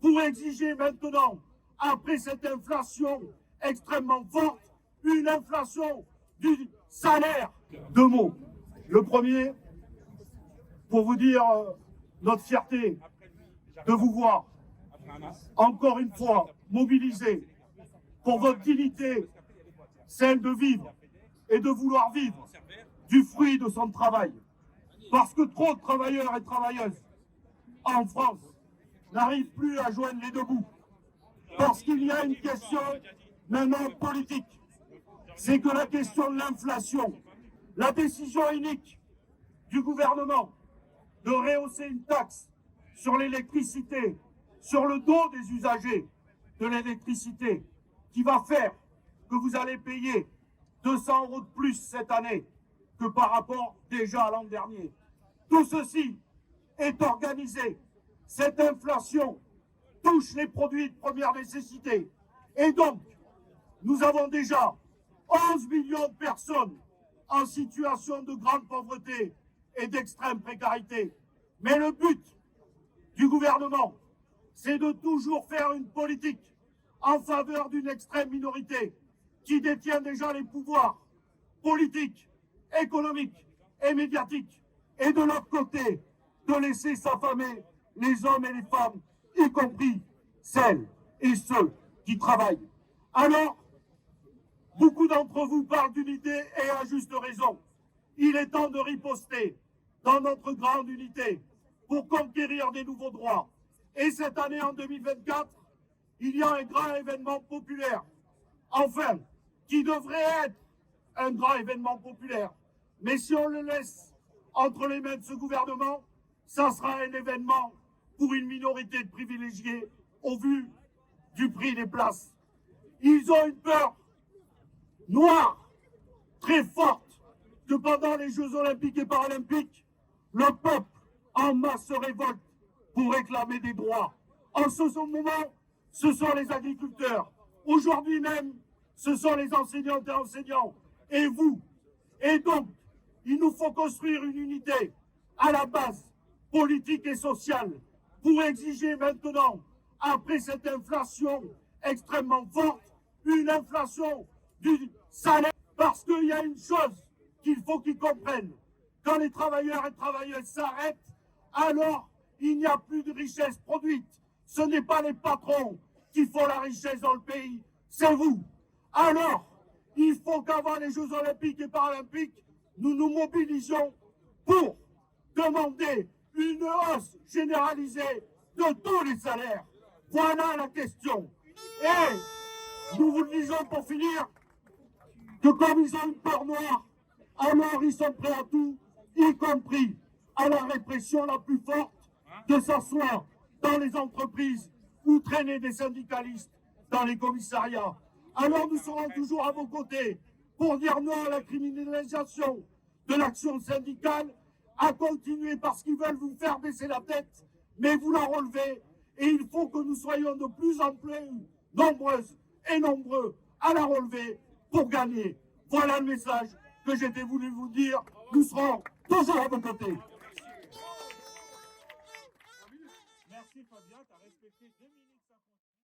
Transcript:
pour exiger maintenant, après cette inflation extrêmement forte, une inflation du salaire. Deux mots. Le premier, pour vous dire notre fierté de vous voir encore une fois mobilisés pour votre dignité, celle de vivre et de vouloir vivre du fruit de son travail. Parce que trop de travailleurs et travailleuses en France n'arrivent plus à joindre les deux bouts. Parce qu'il y a une question maintenant politique. C'est que la question de l'inflation, la décision unique du gouvernement de rehausser une taxe sur l'électricité, sur le dos des usagers de l'électricité, qui va faire que vous allez payer 200 € de plus cette année que par rapport déjà à l'an dernier. Tout ceci est organisé. Cette inflation touche les produits de première nécessité. Et donc, nous avons déjà 11 millions de personnes en situation de grande pauvreté et d'extrême précarité. Mais le but du gouvernement, c'est de toujours faire une politique en faveur d'une extrême minorité qui détient déjà les pouvoirs politiques, économiques et médiatiques. Et de l'autre côté, de laisser s'affamer les hommes et les femmes, y compris celles et ceux qui travaillent. Alors, beaucoup d'entre vous parlent d'unité et à juste raison. Il est temps de riposter dans notre grande unité pour conquérir des nouveaux droits. Et cette année, en 2024, il y a un grand événement populaire, enfin, qui devrait être un grand événement populaire. Mais si on le laisse entre les mains de ce gouvernement, ça sera un événement pour une minorité de privilégiés au vu du prix des places. Ils ont une peur noire, très forte, que pendant les Jeux Olympiques et Paralympiques, le peuple en masse se révolte pour réclamer des droits. En ce moment, ce sont les agriculteurs. Aujourd'hui même, ce sont les enseignantes et enseignants. Et vous. Et donc, il nous faut construire une unité à la base politique et sociale pour exiger maintenant, après cette inflation extrêmement forte, une inflation du salaire. Parce qu'il y a une chose qu'il faut qu'ils comprennent. Quand les travailleurs et travailleuses s'arrêtent, alors il n'y a plus de richesse produite. Ce n'est pas les patrons qui font la richesse dans le pays, c'est vous. Alors, il faut qu'avant les Jeux Olympiques et Paralympiques, nous nous mobilisions pour demander une hausse généralisée de tous les salaires. Voilà la question. Et nous vous le disons pour finir, que comme ils ont une peur noire, alors ils sont prêts à tout, y compris à la répression la plus forte, que ce soit dans les entreprises ou traîner des syndicalistes dans les commissariats. Alors nous serons toujours à vos côtés pour dire non à la criminalisation de l'action syndicale, à continuer parce qu'ils veulent vous faire baisser la tête, mais vous la relevez, et il faut que nous soyons de plus en plus nombreuses et nombreux à la relever pour gagner. Voilà le message que j'étais voulu vous dire. Nous serons toujours à vos côtés. Merci Fabien, tu as respecté 2 minutes.